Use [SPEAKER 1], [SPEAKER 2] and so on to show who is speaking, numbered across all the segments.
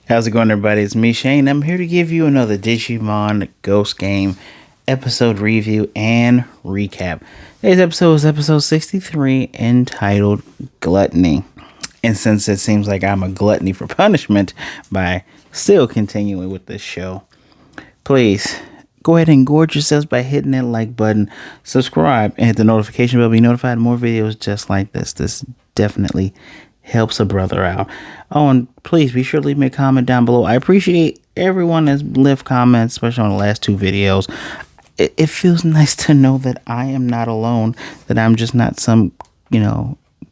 [SPEAKER 1] How's it going, everybody? It's me, Shane. I'm here to give you another Digimon Ghost Game episode review and recap. Today's episode is episode 63, entitled Gluttony. And since it seems like I'm a gluttony for punishment by still continuing with this show, please go ahead and gorge yourselves by hitting that like button, subscribe, and hit the notification bell to be notified of more videos just like this. This definitely helps a brother out. Oh, and please be sure to leave me a comment down below. I appreciate everyone that's left comments, especially on the last two videos. It feels nice to know that I am not alone, that I'm just not some,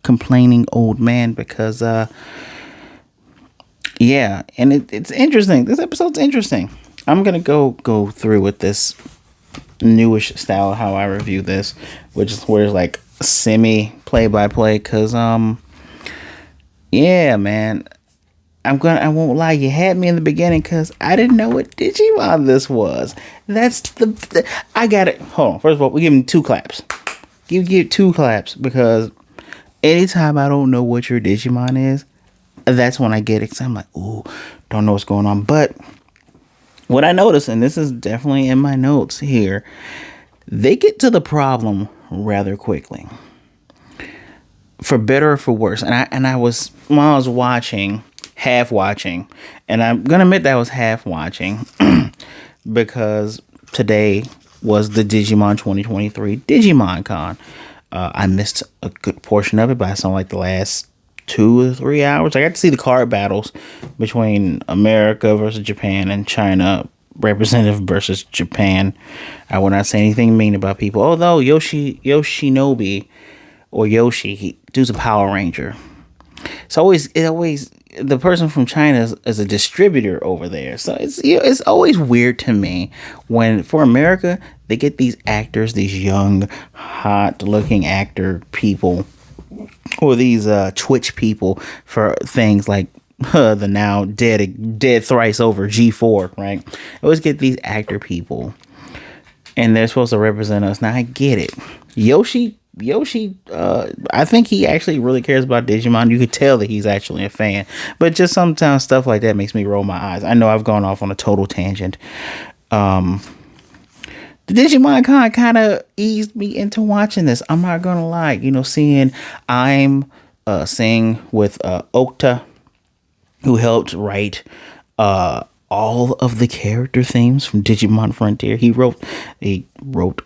[SPEAKER 1] complaining old man, because, yeah, and it's interesting. This episode's interesting. I'm going to go through with this newish style, how I review this, which is where it's like semi play-by-play, because, yeah, man. I won't lie, you had me in the beginning because I didn't know what Digimon this was. That's I got it. Hold on. First of all, we give him two claps. Give two claps, because anytime I don't know what your Digimon is, that's when I get it. I'm like, ooh, don't know what's going on. But what I noticed, and this is definitely in my notes here, they get to the problem rather quickly. For better or for worse. And I was, while I was watching, half watching, and I'm gonna admit that I was half watching because today was the Digimon 2023 Digimon Con. I missed a good portion of it, but I saw like the last 2 or 3 hours. I got to see the card battles between America versus Japan and China representative versus Japan. I will not say anything mean about people, although Yoshinobi or Yoshi, he dude's a Power Ranger. It always the person from China is a distributor over there. So it's always weird to me when, for America, they get these actors, these young, hot looking actor people, or these Twitch people for things like the now dead thrice over G4, right? I always get these actor people, and they're supposed to represent us. Now I get it. Yoshi, I think he actually really cares about Digimon. You could tell that he's actually a fan. But just sometimes stuff like that makes me roll my eyes. I know I've gone off on a total tangent. The Digimon Con kind of eased me into watching this. I'm not going to lie. Seeing sing with Okta, who helped write all of the character themes from Digimon Frontier. He wrote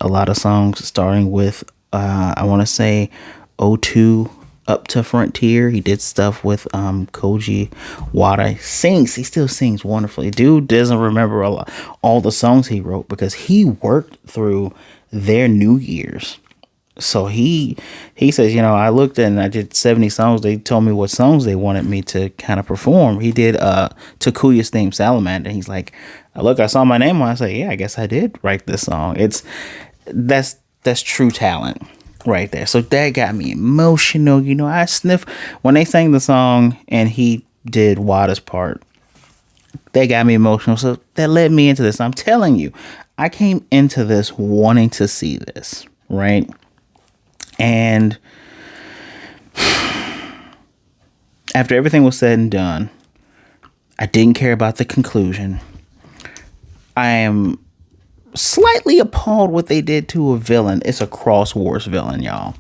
[SPEAKER 1] a lot of songs starting with I want to say 02 up to Frontier. He did stuff with Koji Wada. He still sings wonderfully. Dude doesn't remember all the songs he wrote because he worked through their New Year's. So he says, I looked and I did 70 songs. They told me what songs they wanted me to kind of perform. He did Takuya's theme, Salamander. He's like, I saw my name on it. I say, yeah, I guess I did write this song. That's true talent right there. So that got me emotional. I sniffed when they sang the song and he did Wada's part. That got me emotional. So that led me into this. I'm telling you, I came into this wanting to see this, right? And after everything was said and done, I didn't care about the conclusion. I am slightly appalled what they did to a villain. It's a Cross Wars villain, y'all.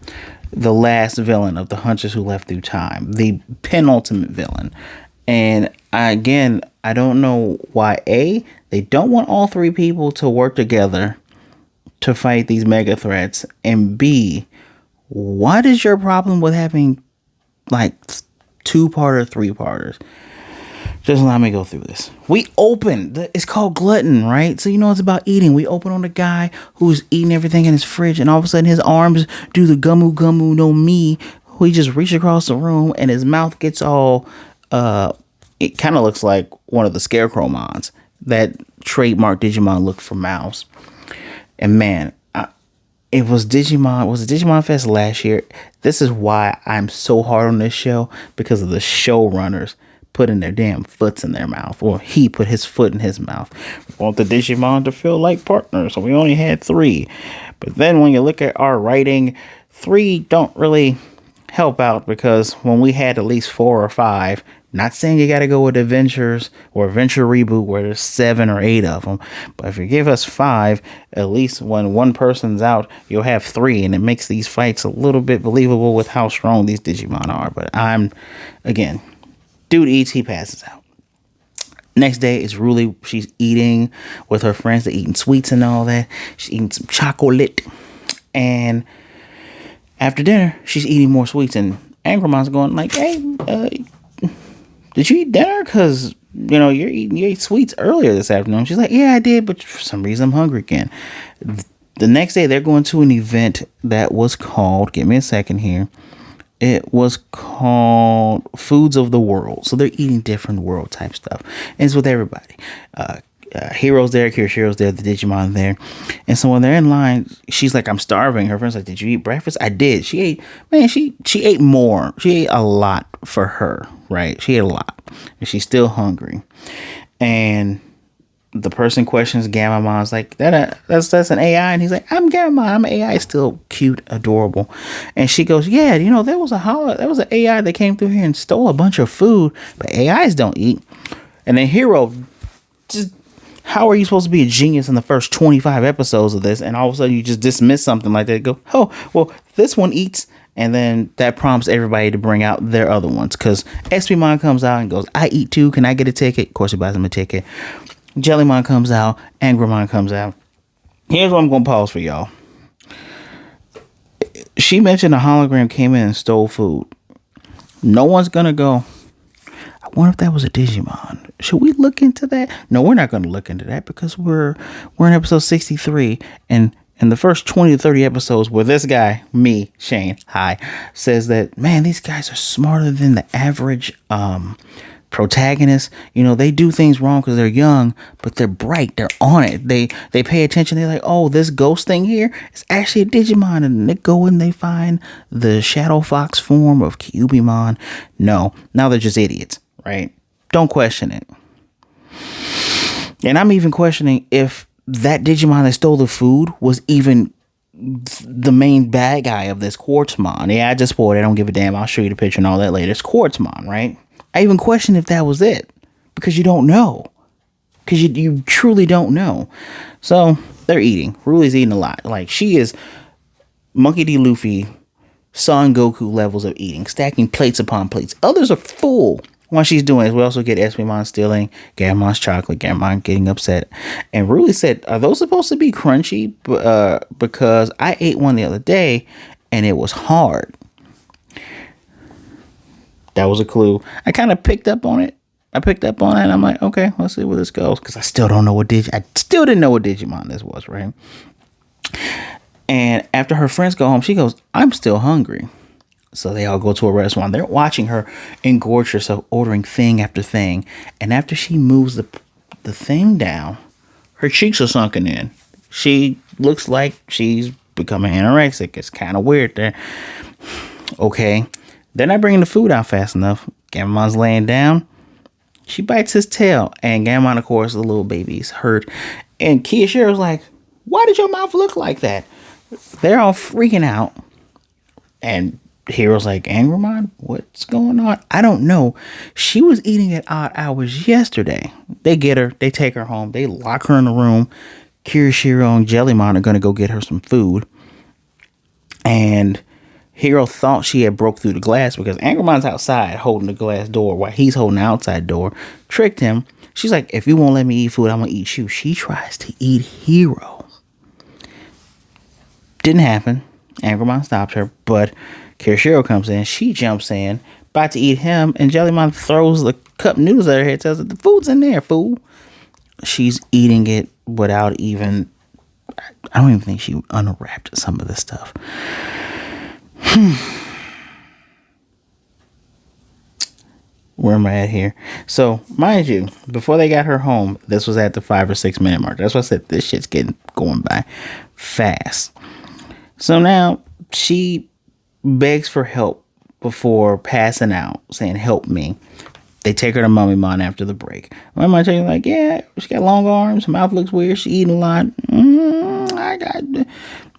[SPEAKER 1] The last villain of the Hunters Who Left Through Time. The penultimate villain. And I don't know why, A, they don't want all three people to work together to fight these mega threats. And B, what is your problem with having like 2-parter, 3-parters? Just allow me to go through this. We open. It's called Glutton, right? So it's about eating. We open on the guy who's eating everything in his fridge, and all of a sudden his arms do the gumu gumu no mi. He just reaches across the room, and his mouth gets all. It kind of looks like one of the Scarecrowmons, that trademark Digimon look for mouths. And man, it was Digimon. Was it Digimon Fest last year? This is why I'm so hard on this show, because of the showrunners putting their damn foots in their mouth, or he put his foot in his mouth. We want the Digimon to feel like partners, so we only had 3. But then when you look at our writing, 3 don't really help out, because when we had at least 4 or 5, Not saying you got to go with Adventures or Adventure Reboot where there's 7 or 8 of them. But if you give us 5, at least when one person's out, you'll have 3. And it makes these fights a little bit believable with how strong these Digimon are. But again, dude eats, he passes out. Next day is Ruli. She's eating with her friends. They're eating sweets and all that. She's eating some chocolate. And after dinner, she's eating more sweets. And Angrimon's going like, hey, did you eat dinner? Because, you ate sweets earlier this afternoon. She's like, yeah, I did. But for some reason, I'm hungry again. The next day, they're going to an event that was called, give me a second here. It was called Foods of the World. So they're eating different world type stuff. And it's with everybody. Hero's there, Kirishiro's there, the Digimon there. And so when they're in line, she's like, I'm starving. Her friend's like, did you eat breakfast? I did. She ate more. She ate a lot for her, right? She ate a lot. And she's still hungry. And the person questions Gammamon's like, that's an AI. And he's like, I'm Gammamon. I'm an AI. Still cute, adorable. And she goes, yeah, there was an AI that came through here and stole a bunch of food, but AIs don't eat. And then Hero, just, how are you supposed to be a genius in the first 25 episodes of this? And all of a sudden you just dismiss something like that. Go, oh, well, this one eats. And then that prompts everybody to bring out their other ones. Because SPMon comes out and goes, I eat too. Can I get a ticket? Of course, he buys him a ticket. Jellymon comes out. Angramon comes out. Here's what I'm going to pause for y'all. She mentioned a hologram came in and stole food. No one's going to go, I wonder if that was a Digimon. Should we look into that? No, we're not going to look into that because we're in episode 63. And in the first 20 to 30 episodes where this guy, me, Shane, hi, says that, man, these guys are smarter than the average protagonists. They do things wrong because they're young, but they're bright. They're on it. They pay attention. They're like, oh, this ghost thing here is actually a Digimon, and they go and they find the Shadow Fox form of Kyubimon. No, now they're just idiots, right? Don't question it. And I'm even questioning if that Digimon that stole the food was even the main bad guy of this Quartzmon. Yeah, I just spoiled it. I don't give a damn. I'll show you the picture and all that later. It's Quartzmon, right? I even question if that was it, because you don't know, because you truly don't know. So they're eating. Ruli's eating a lot. Like, she is Monkey D. Luffy, Son Goku levels of eating, stacking plates upon plates. Others are full while she's doing it. We also get Espimon stealing Gammon's chocolate, Gammon getting upset. And Ruli said, are those supposed to be crunchy? Because I ate one the other day and it was hard. That was a clue. I kind of picked up on it. And I'm like, okay, let's see where this goes. Because I still don't know I still didn't know what Digimon this was, right? And after her friends go home, she goes, I'm still hungry. So they all go to a restaurant. They're watching her engorge herself, ordering thing after thing. And after she moves the thing down, her cheeks are sunken in. She looks like she's becoming anorexic. It's kind of weird there. Okay. They're not bringing the food out fast enough. Gammon's laying down. She bites his tail. And Gammon, of course, the little baby's hurt. And Kiyoshiro's like, why did your mouth look like that? They're all freaking out. And Hero's like, Angramon, what's going on? I don't know. She was eating at odd hours yesterday. They get her. They take her home. They lock her in the room. Kirishiro and Jellymon are going to go get her some food. And Hero thought she had broke through the glass because Angramon's outside holding the glass door while he's holding the outside door. Tricked him. She's like, if you won't let me eat food, I'm going to eat you. She tries to eat Hero. Didn't happen. Angramon stopped her, but Kirishiro comes in. She jumps in, about to eat him, and Jellymon throws the cup noodles at her head, tells her, the food's in there, fool. She's eating it without even, I don't even think she unwrapped some of this stuff. Where am I at here? So, mind you, before they got her home, this was at the 5 or 6 minute mark. That's why I said this shit's going by fast. So now she begs for help before passing out, saying, help me. They take her to Mummymon after the break. Mummymon telling like, yeah, she got long arms, her mouth looks weird, she eating a lot.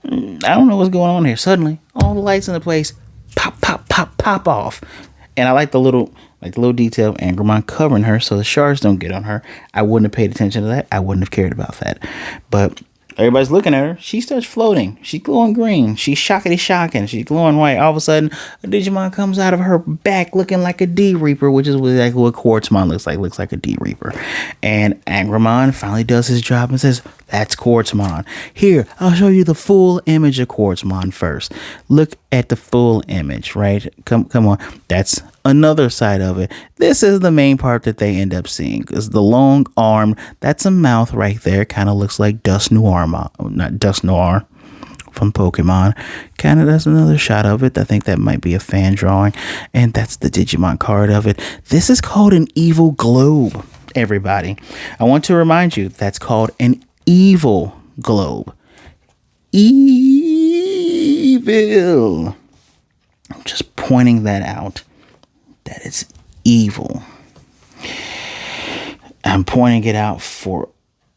[SPEAKER 1] I don't know what's going on here. Suddenly, all the lights in the place pop off. And I like the little Like the little detail of Angramon covering her so the shards don't get on her. I wouldn't have paid attention to that. I wouldn't have cared about that. But everybody's looking at her. She starts floating. She's glowing green. She's shockity shocking. She's glowing white. All of a sudden, a Digimon comes out of her back looking like a D Reaper, which is exactly what Quartzmon looks like. Looks like a D Reaper. And Angramon finally does his job and says, "That's Quartzmon. Here, I'll show you the full image of Quartzmon first. Look at the full image, right? Come on. That's another side of it. This is the main part that they end up seeing. Is the long arm. That's a mouth right there. Kind of looks like Dust Noir. Not Dust Noir from Pokemon. Kind of, that's another shot of it. I think that might be a fan drawing. And that's the Digimon card of it. This is called an evil globe, everybody. I want to remind you, that's called an evil globe. Evil. I'm just pointing that out. That it's evil. I'm pointing it out for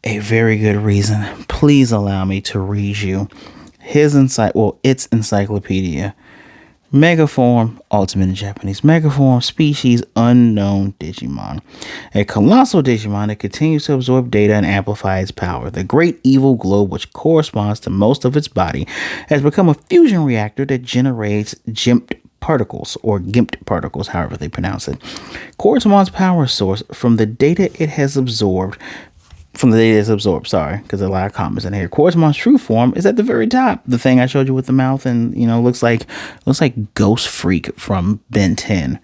[SPEAKER 1] a very good reason. Please allow me to read you its encyclopedia. Megaform, ultimate in Japanese. Megaform, species unknown Digimon. A colossal Digimon that continues to absorb data and amplify its power. The great evil globe, which corresponds to most of its body, has become a fusion reactor that generates GIMP particles, or GIMP particles, however they pronounce it. Quartzmon's power source from the data it has absorbed. Because a lot of comments in here. Quartzmon's true form is at the very top. The thing I showed you with the mouth and, looks like Ghost Freak from Ben 10.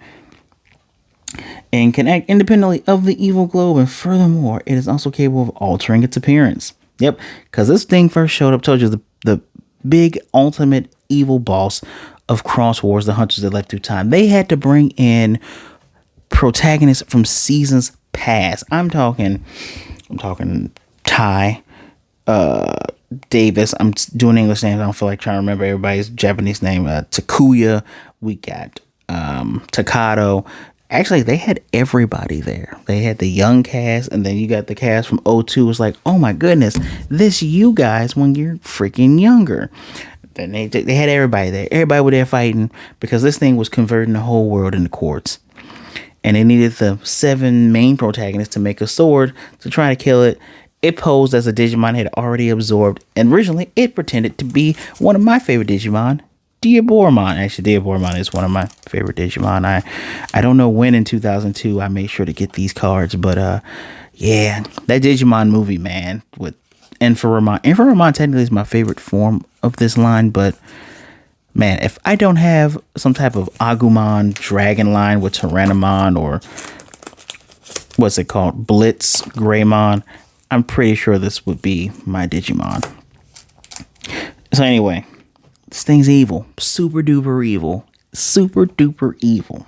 [SPEAKER 1] And can act independently of the evil globe. And furthermore, it is also capable of altering its appearance. Yep, because this thing first showed up, told you the big ultimate evil boss of Cross Wars, the Hunters that left through time. They had to bring in protagonists from seasons past. I'm talking Ty, Davis. I'm doing English names. I don't feel like trying to remember everybody's Japanese name. Takuya. We got Takato. Actually, they had everybody there. They had the young cast, and then you got the cast from O2. It's like, oh my goodness, this you guys when you're freaking younger. Then they had everybody there. Everybody was there fighting because this thing was converting the whole world into quartz. And they needed the 7 main protagonists to make a sword to try to kill it. It posed as a Digimon had already absorbed. And originally, it pretended to be one of my favorite Digimon, Diaboromon. Actually, Diaboromon is one of my favorite Digimon. I don't know when in 2002 I made sure to get these cards. But, yeah, that Digimon movie, man, with Infraramon. Infraramon technically is my favorite form of this line, but man, if I don't have some type of Agumon dragon line with Tyrannomon or what's it called, Blitz Greymon, I'm pretty sure this would be my Digimon. So anyway, this thing's evil. Super duper evil. Super duper evil.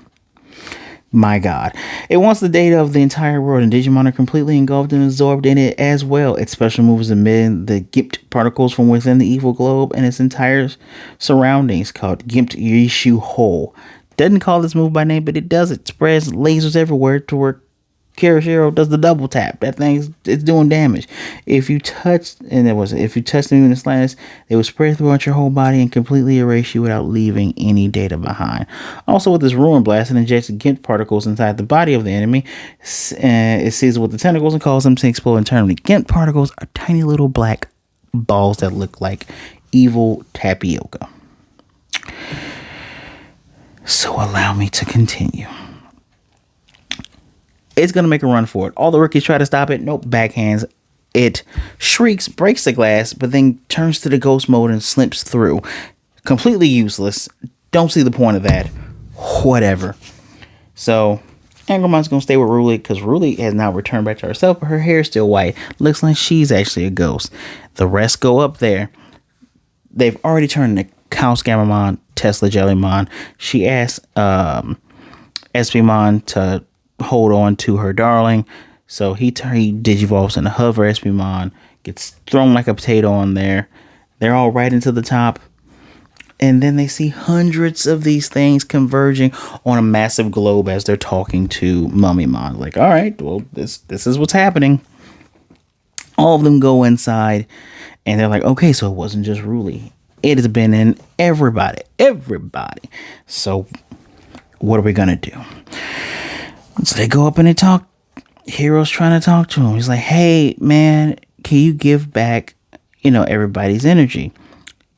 [SPEAKER 1] My God. It wants the data of the entire world, and Digimon are completely engulfed and absorbed in it as well. Its special moves emit the GIMP particles from within the evil globe and its entire surroundings, called GIMP Yishu Hole. Doesn't call this move by name, but it does. It spreads lasers everywhere to where Kirishiro does the double tap. That thing's it's doing damage. If you touch them in the slightest, they will spread throughout your whole body and completely erase you without leaving any data behind. Also, with this Ruin Blast, it injects GIMP particles inside the body of the enemy. It seizes with the tentacles and causes them to explode internally. GIMP particles are tiny little black balls that look like evil tapioca. So allow me to continue. It's going to make a run for it. All the rookies try to stop it. Nope, backhands. It shrieks, breaks the glass, but then turns to the ghost mode and slips through. Completely useless. Don't see the point of that. Whatever. So, Angramon's going to stay with Ruli because Ruli has now returned back to herself, but her hair is still white. Looks like she's actually a ghost. The rest go up there. They've already turned into Kausgamamon, Tesla Jellymon. She asked Espimon to hold on to her darling, so he digivolves into Hover Espimon, gets thrown like a potato on there. They're all right into the top, and then they see hundreds of these things converging on a massive globe as they're talking to Mummymon. Like, all right, well, this is what's happening. All of them go inside, and they're like, okay, so it wasn't just Ruli. It has been in everybody. So what are we gonna do? So they go up and they talk. Hero's trying to talk to him. He's like, hey, man, can you give back, everybody's energy?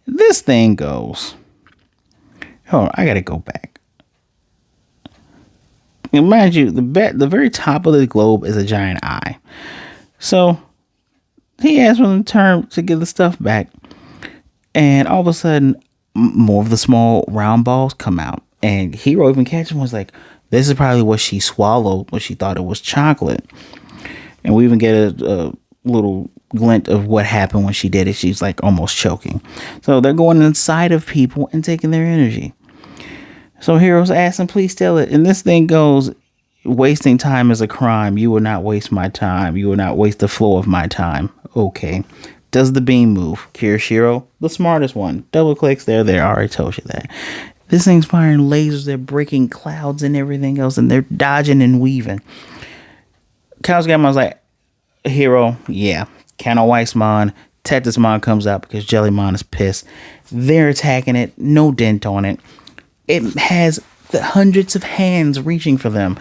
[SPEAKER 1] This thing goes. Hold on, I gotta go back. And mind you, the very top of the globe is a giant eye. So he asks for the term to give the stuff back. And all of a sudden, more of the small round balls come out. And Hero even catches one, was like, this is probably what she swallowed when she thought it was chocolate. And we even get a little glint of what happened when she did it. She's like almost choking. So they're going inside of people and taking their energy. So Hero's asking, please steal it. And this thing goes, wasting time is a crime. You will not waste my time. You will not waste the flow of my time. Okay. Does the beam move? Kirishiro, the smartest one. Double clicks there. I already told you that. This thing's firing lasers. They're breaking clouds and everything else. And they're dodging and weaving. Kazugamon's like, Hero, yeah. Kano Weissmon. Tetismon comes out because Jellymon is pissed. They're attacking it. No dent on it. It has the hundreds of hands reaching for them.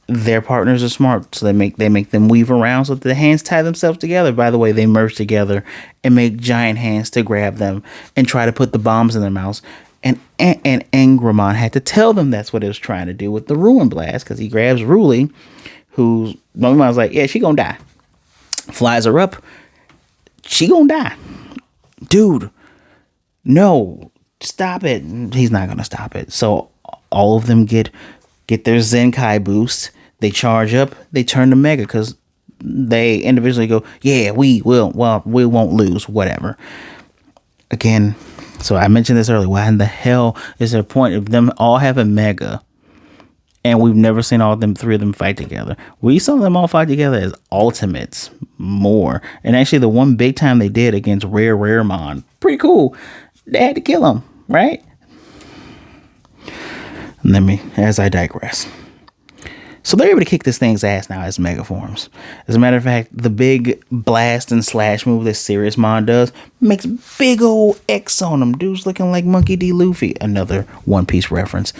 [SPEAKER 1] Their partners are smart, so they make them weave around so that the hands tie themselves together. By the way, they merge together and make giant hands to grab them and try to put the bombs in their mouths. And Angramon had to tell them that's what it was trying to do with the Ruin Blast, because he grabs Ruli, who's Momon's like, yeah, she gonna die. Flies her up. She gonna die. Dude, no, stop it. He's not gonna stop it. So all of them get their Zenkai boost. They charge up. They turn to Mega because they individually go, yeah, we won't lose, whatever. Again, so I mentioned this earlier. Why in the hell is there a point of them all having Mega and we've never seen all of them, three of them fight together? We saw them all fight together as Ultimates more. And actually the one big time they did against Raremon, pretty cool. They had to kill him, right? As I digress. So they're able to kick this thing's ass now as Mega forms. As a matter of fact, the big blast and slash move that Siriusmon does makes big old X on him. Dude's looking like Monkey D. Luffy. Another One Piece reference.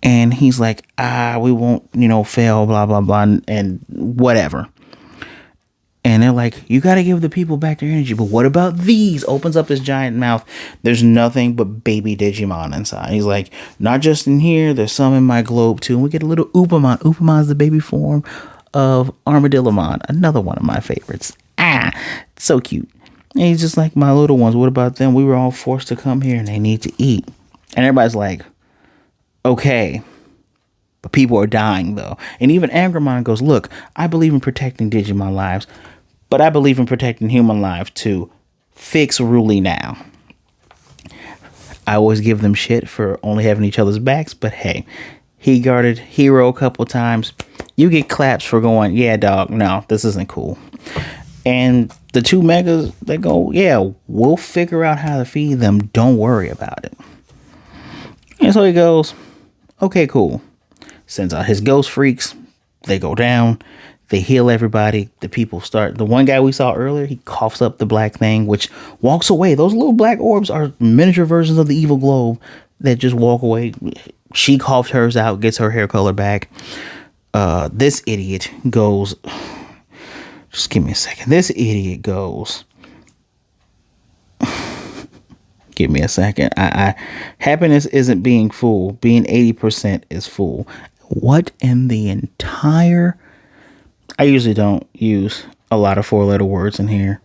[SPEAKER 1] And he's like, we won't, fail, blah, blah, blah, and whatever. And they're like, you got to give the people back their energy. But what about these? Opens up his giant mouth. There's nothing but baby Digimon inside. He's like, not just in here. There's some in my globe, too. And we get a little Upamon. Upamon's the baby form of Armadillomon. Another one of my favorites. So cute. And he's just like, my little ones, what about them? We were all forced to come here and they need to eat. And everybody's like, okay. But people are dying, though. And even Angramon goes, look, I believe in protecting Digimon lives, but I believe in protecting human lives, too. Fix Ruli now. I always give them shit for only having each other's backs, but hey, he guarded Hero a couple times. You get claps for going, yeah, dog, no, this isn't cool. And the two Megas, they go, yeah, we'll figure out how to feed them. Don't worry about it. And so he goes, okay, cool. Sends out his ghost freaks. They go down. They heal everybody. The people start. The one guy we saw earlier, he coughs up the black thing, which walks away. Those little black orbs are miniature versions of the evil globe that just walk away. She coughed hers out, gets her hair color back. This idiot goes. Just give me a second. This idiot goes. Give me a second. Happiness isn't being full. Being 80% is full. What in the entire... I usually don't use a lot of 4-letter words in here.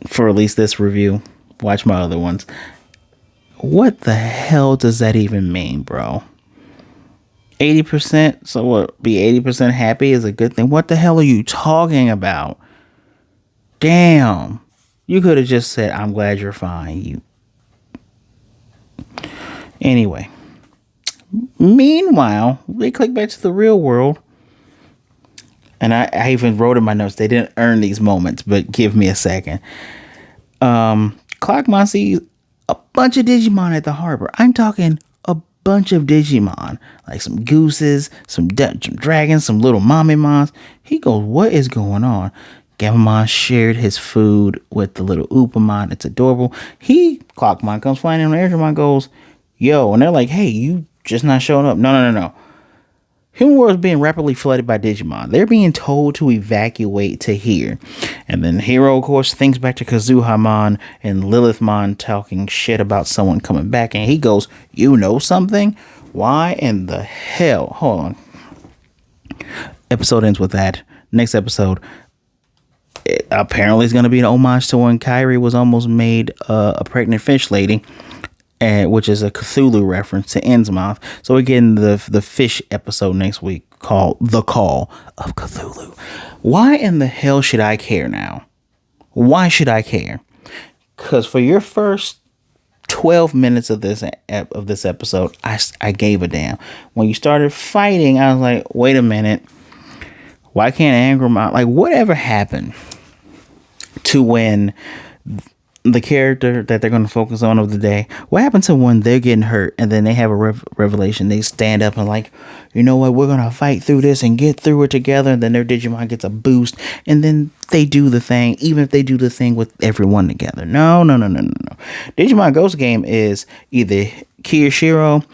[SPEAKER 1] For at least this review. Watch my other ones. What the hell does that even mean, bro? 80%? So what? Be 80% happy is a good thing? What the hell are you talking about? Damn. You could have just said, I'm glad you're fine. Anyway. Meanwhile, they click back to the real world. And I even wrote in my notes, they didn't earn these moments, but give me a second. Clockmon sees a bunch of Digimon at the harbor. I'm talking a bunch of Digimon. Like some gooses, some dragons, some little Mamimons. He goes, what is going on? Gamamon shared his food with the little Upamon. It's adorable. Clockmon comes flying in on Airdramon goes, yo. And they're like, hey, you just not showing up. No. Human world is being rapidly flooded by Digimon. They're being told to evacuate to here. And then Hero, of course, thinks back to Kazuhamon and Lilithmon talking shit about someone coming back. And he goes, you know something? Why in the hell? Hold on. Episode ends with that. Next episode, it apparently is going to be an homage to when Kairi was almost made a pregnant fish lady. Which is a Cthulhu reference to Innsmouth. So we're getting the fish episode next week called The Call of Cthulhu. Why in the hell should I care now? Why should I care? Because for your first 12 minutes of this episode, I gave a damn. When you started fighting, I was like, wait a minute. Why can't Angramon... Like, whatever happened to when... the character that they're going to focus on of the day, what happened to when they're getting hurt and then they have a revelation? They stand up and like, you know what, we're going to fight through this and get through it together. And then their Digimon gets a boost and then they do the thing, even if they do the thing with everyone together. No. Digimon Ghost Game is either Kiyashiro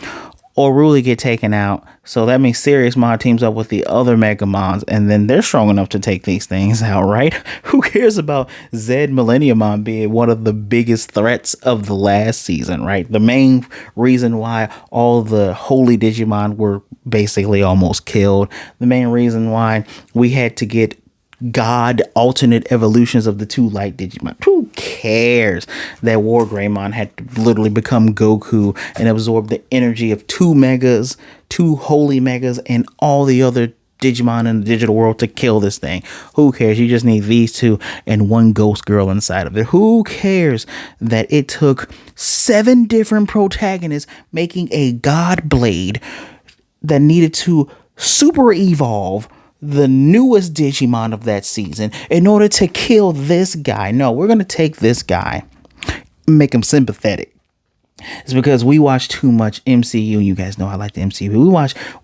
[SPEAKER 1] or Ruli get taken out. So that means Serious Mod teams up with the other Megamons, and then they're strong enough to take these things out, right? Who cares about Zed Millenniumon being one of the biggest threats of the last season, right? The main reason why all the holy Digimon were basically almost killed. The main reason why we had to get God alternate evolutions of the two light Digimon. Who cares that War Greymon had to literally become Goku and absorb the energy of two holy megas, and all the other Digimon in the digital world to kill this thing? Who cares? You just need these two and one ghost girl inside of it. Who cares that it took 7 different protagonists making a God Blade that needed to super evolve the newest Digimon of that season in order to kill this guy? No, we're going to take this guy, make him sympathetic. It's because we watch too much MCU. You guys know I like the MCU.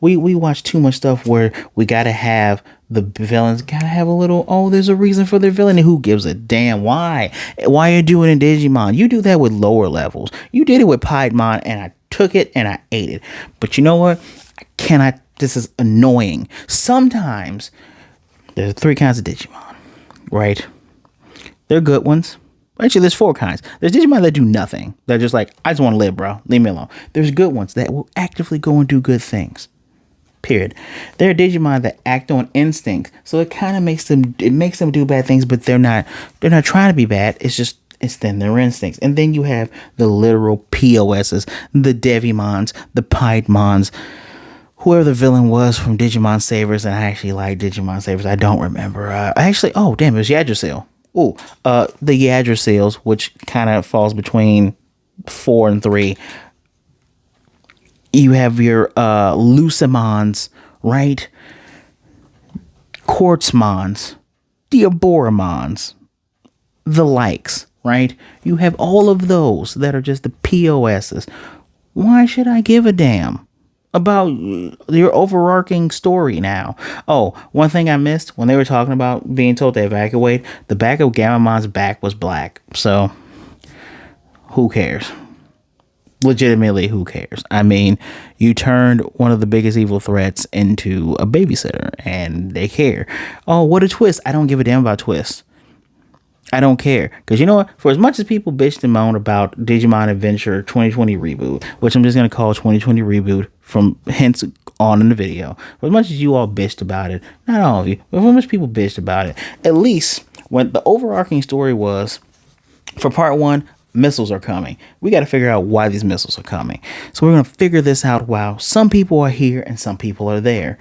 [SPEAKER 1] We watch too much stuff where we got to have the villains got to have a little, oh, there's a reason for their villain. And who gives a damn? Why are you doing in Digimon? You do that with lower levels. You did it with Piedmon, and I took it and I ate it. But you know what? This is annoying. Sometimes there's 3 kinds of Digimon, right? They're good ones. Actually, there's 4 kinds. There's Digimon that do nothing. They're just like, I just want to live, bro. Leave me alone. There's good ones that will actively go and do good things. Period. There are Digimon that act on instinct. So it kind of makes them do bad things, but they're not trying to be bad. It's then their instincts. And then you have the literal POSs, the Devimons, the Piedmons, whoever the villain was from Digimon Savers. And I actually like Digimon Savers. I don't remember. Oh, damn, it was Yggdrasil. The Yggdrasils, which kind of falls between 4 and 3. You have your Lucimons, right? Quartzmons, Diaboromons, the likes, right? You have all of those that are just the POSs. Why should I give a damn about your overarching story now? Oh, one thing I missed when they were talking about being told to evacuate, the back of Gamamon's back was black. So who cares? Legitimately, who cares? I mean, you turned one of the biggest evil threats into a babysitter and they care. Oh, what a twist. I don't give a damn about twists. I don't care. Because you know what? For as much as people bitched and moaned about Digimon Adventure 2020 reboot, which I'm just going to call 2020 reboot from hence on in the video. For as much as you all bitched about it, not all of you, but for as much people bitched about it, at least when the overarching story was, for part 1, missiles are coming. We got to figure out why these missiles are coming. So we're going to figure this out while some people are here and some people are there.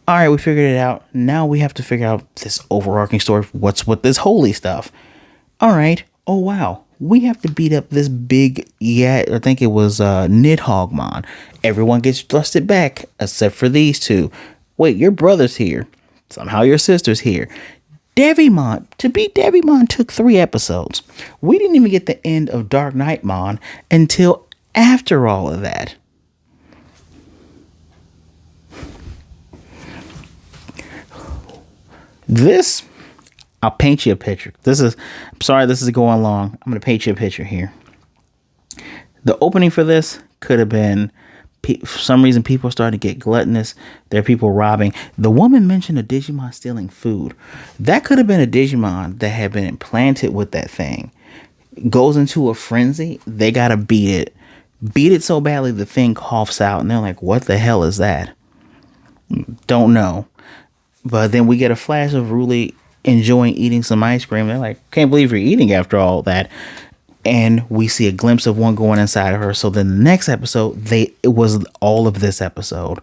[SPEAKER 1] All right, we figured it out. Now we have to figure out this overarching story. What's with this holy stuff? All right. Oh, wow. We have to beat up this big, I think it was Nidhoggmon. Everyone gets thrusted back except for these 2. Wait, your brother's here. Somehow your sister's here. Devimon. To beat Devimon took 3 episodes. We didn't even get the end of Dark Knightmon until after all of that. This, I'll paint you a picture. I'm sorry this is going long. I'm going to paint you a picture here. The opening for this could have been For some reason, people are starting to get gluttonous. There are people robbing. The woman mentioned a Digimon stealing food. That could have been a Digimon that had been implanted with that thing. Goes into a frenzy. They gotta beat it. Beat it so badly the thing coughs out, and they're like, "What the hell is that?" Don't know. But then we get a flash of Ruli enjoying eating some ice cream. They're like, "Can't believe you're eating after all that." And we see a glimpse of one going inside of her. So then the next episode, it was all of this episode.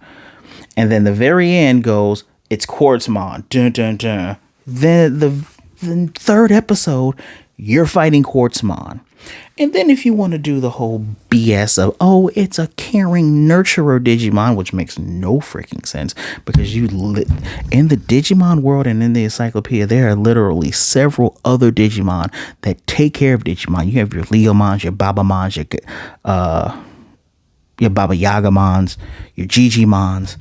[SPEAKER 1] And then the very end goes, it's Quartzmon. Dun, dun, dun. Then the third episode, you're fighting Quartzmon. And then if you want to do the whole BS of, oh, it's a caring nurturer Digimon, which makes no freaking sense, because in the Digimon world and in the encyclopedia, there are literally several other Digimon that take care of Digimon. You have your Leomons, your Babamons, your Baba Yagamons, your Gigimons.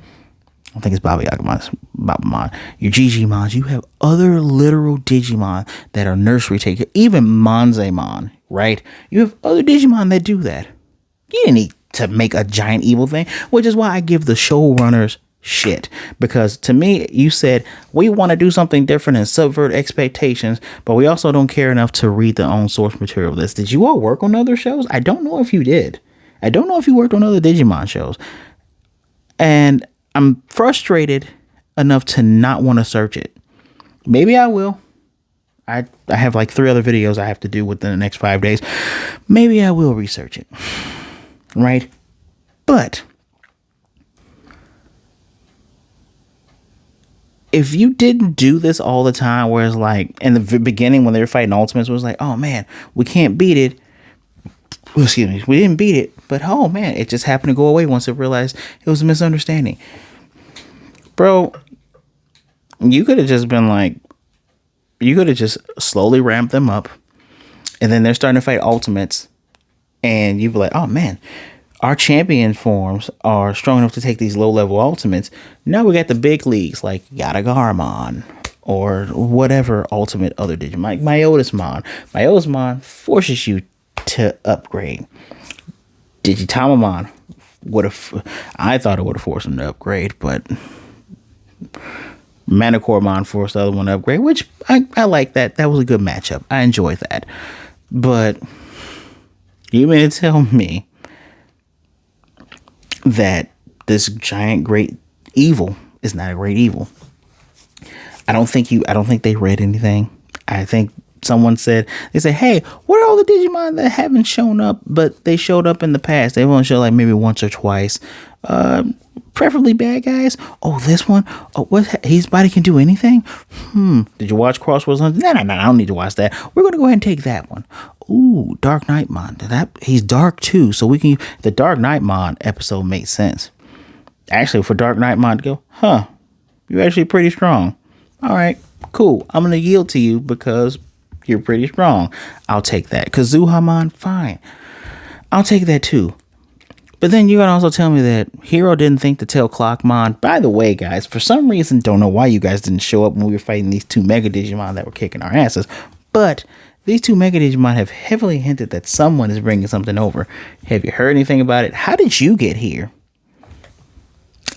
[SPEAKER 1] I think it's Baba Yagamon, Babamon. Your Gigimons. You have other literal Digimon that are nursery takers. Even Monzaemon, right? You have other Digimon that do that. You didn't need to make a giant evil thing, which is why I give the showrunners shit. Because to me, you said, we want to do something different and subvert expectations, but we also don't care enough to read the own source material of this. Did you all work on other shows? I don't know if you did. I don't know if you worked on other Digimon shows. And I'm frustrated enough to not want to search it. Maybe I will. I have like 3 other videos I have to do within the next 5 days. Maybe I will research it. Right? But if you didn't do this all the time, where it's like in the beginning when they were fighting Ultimates, it was like, oh man, we can't beat it. Excuse me, we didn't beat it, but oh man, it just happened to go away once it realized it was a misunderstanding. Bro, you could have just been like, you could have just slowly ramped them up, and then they're starting to fight Ultimates, and you'd be like, oh man, our champion forms are strong enough to take these low-level Ultimates. Now we got the big leagues like Yatagaramon or whatever ultimate other Digimon, like Myotismon. Myotismon forces you to upgrade. Digitamamon I thought it would have forced him to upgrade, but Manicoremon forced the other one to upgrade, which I like that. That was a good matchup. I enjoyed that. But you mean to tell me that this giant great evil is not a great evil? I don't think they read anything. I think someone said, hey, what are all the Digimon that haven't shown up, but they showed up in the past? They only show like maybe once or twice. Preferably bad guys. Oh, this one. Oh, what? His body can do anything? Did you watch Crosswords? No, I don't need to watch that. We're going to go ahead and take that one. Ooh, Dark Knightmon. He's dark too, so we can. The Dark Knightmon episode makes sense. Actually, for Dark Knightmon to go, you're actually pretty strong. All right, cool. I'm going to yield to you because you're pretty strong. I'll take that. Kazuhamon, fine. I'll take that too. But then you're going to also tell me that Hero didn't think to tell Clockmon. By the way, guys, for some reason, don't know why you guys didn't show up when we were fighting these 2 Mega Digimon that were kicking our asses. But these 2 Mega Digimon have heavily hinted that someone is bringing something over. Have you heard anything about it? How did you get here?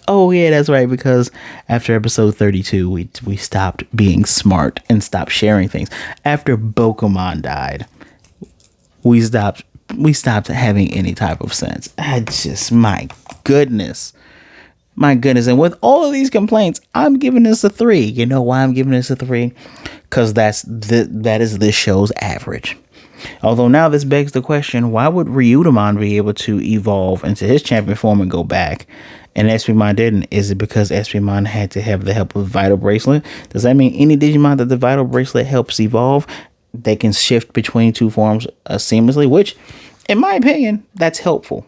[SPEAKER 1] Oh, yeah, that's right, because after episode 32, we stopped being smart and stopped sharing things. After Bokomon died, we stopped having any type of sense. My goodness. And with all of these complaints, I'm giving this a 3. You know why I'm giving this a 3? Because that is this show's average. Although now this begs the question, why would Ryutamon be able to evolve into his champion form and go back, and Espimon didn't? Is it because Espimon had to have the help of Vital Bracelet? Does that mean any Digimon that the Vital Bracelet helps evolve, they can shift between 2 forms seamlessly? Which, in my opinion, that's helpful.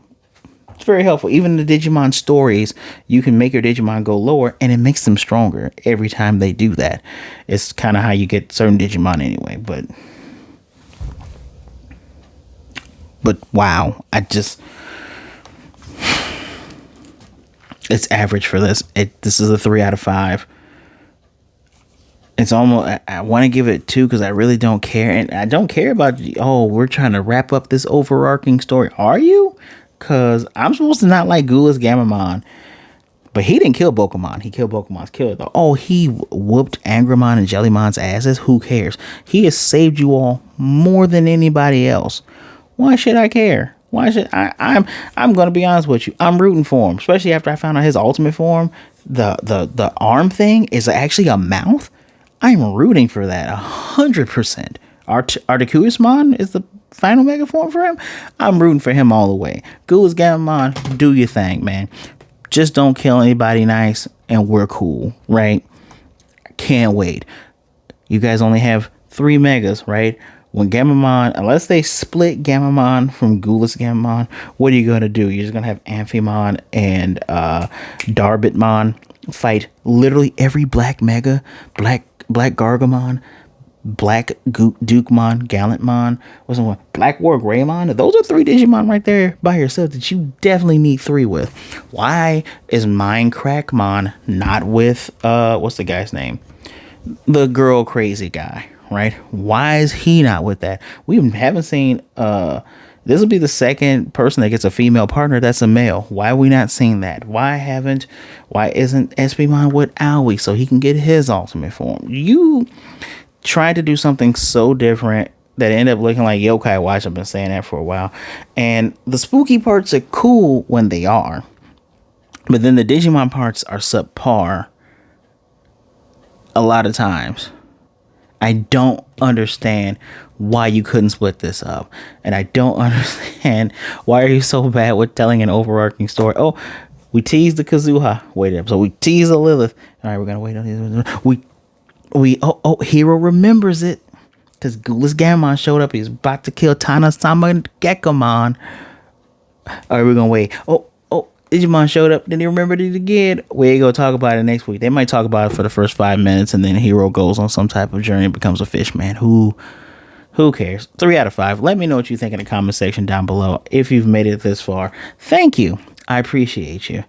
[SPEAKER 1] It's very helpful. Even in the Digimon stories, you can make your Digimon go lower, and it makes them stronger every time they do that. It's kind of how you get certain Digimon anyway, but wow, it's average for this. This is a 3 out of 5. It's almost, I want to give it 2 because I really don't care. And I don't care about, we're trying to wrap up this overarching story. Are you? because I'm supposed to not like Gula's Gamamon. But he didn't kill Pokemon. He killed Pokemon's killer, though. Oh, he whooped Angramon and Jellymon's asses. Who cares? He has saved you all more than anybody else. Why should I care? Why should I'm gonna be honest with you. I'm rooting for him, especially after I found out his ultimate form. The arm thing is actually a mouth. I'm rooting for that 100%. Articunousmon is the final mega form for him. I'm rooting for him all the way. Gula's Gamamon, do your thing, man. Just don't kill anybody nice, and we're cool, right? Can't wait. You guys only have 3 megas, right? When Gamamon, unless they split Gamamon from Gula's Gamamon, what are you going to do? You're just going to have Amphimon and Darbitmon fight literally every black mega, black Gargamon, Black Dukemon, Gallantmon, what's the one? Black War Greymon. Those are 3 Digimon right there by yourself that you definitely need 3 with. Why is Minecraftmon not with what's the guy's name? The girl crazy guy, right? Why is he not with that? We haven't seen this will be the second person that gets a female partner that's a male. Why are we not seeing that? Why isn't SBMon with Owie so he can get his ultimate form? You tried to do something so different that ended up looking like Yokai Watch. I've been saying that for a while. And the spooky parts are cool when they are. But then the Digimon parts are subpar a lot of times. I don't understand why you couldn't split this up. And I don't understand why are you so bad with telling an overarching story. Oh, we teased the Kazuha. Wait up. So we teased the Lilith. All right, we're going to wait on these. Hero remembers it because Gula's Gamamon showed up. He's about to kill Tana-sama Gekamon. All right, we're gonna wait. Digimon showed up, then he remembered it again. We're gonna talk about it next week. They might talk about it for the first 5 minutes, and then Hero goes on some type of journey and becomes a fish man. Who cares? 3 out of 5. Let me know what you think in the comment section down below. If you've made it this far, thank you. I appreciate you.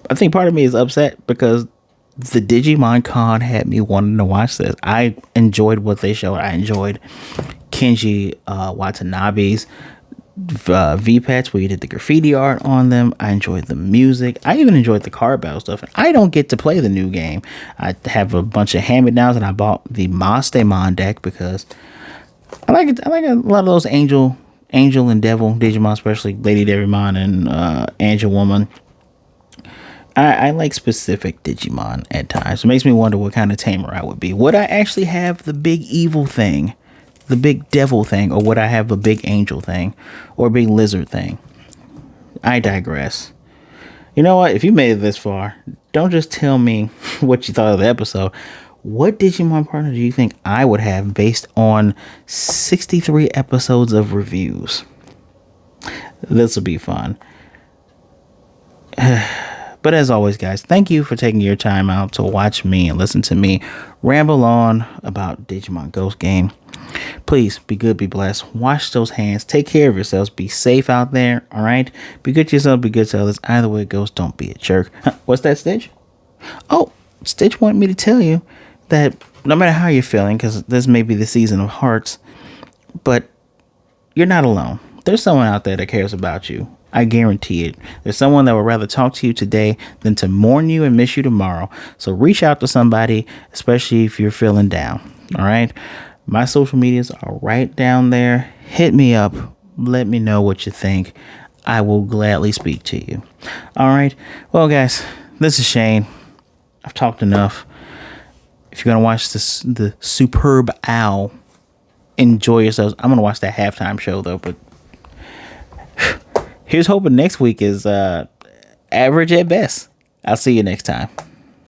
[SPEAKER 1] I think part of me is upset because the Digimon Con had me wanting to watch this. I enjoyed what they showed. I enjoyed Kenji Watanabe's V-Patch where you did the graffiti art on them. I enjoyed the music. I even enjoyed the card battle stuff. I don't get to play the new game. I have a bunch of hand-me-downs, and I bought the Mastemon deck because I like it. I like a lot of those Angel and Devil Digimon, especially Lady Devimon and Angel Woman. I like specific Digimon at times. It makes me wonder what kind of tamer I would be. Would I actually have the big evil thing, the big devil thing, or would I have a big angel thing, or a big lizard thing? I digress. You know what? If you made it this far, don't just tell me what you thought of the episode. What Digimon partner do you think I would have based on 63 episodes of reviews? This will be fun. But as always, guys, thank you for taking your time out to watch me and listen to me ramble on about Digimon Ghost Game. Please be good, be blessed. Wash those hands. Take care of yourselves. Be safe out there. All right. Be good to yourself. Be good to others. Either way it goes, don't be a jerk. What's that, Stitch? Oh, Stitch wanted me to tell you that no matter how you're feeling, because this may be the season of hearts, but you're not alone. There's someone out there that cares about you. I guarantee it. There's someone that would rather talk to you today than to mourn you and miss you tomorrow. So reach out to somebody, especially if you're feeling down. All right. My social medias are right down there. Hit me up. Let me know what you think. I will gladly speak to you. All right. Well, guys, this is Shane. I've talked enough. If you're going to watch this, the Superb Owl, enjoy yourselves. I'm going to watch that halftime show, though, but here's hoping next week is average at best. I'll see you next time.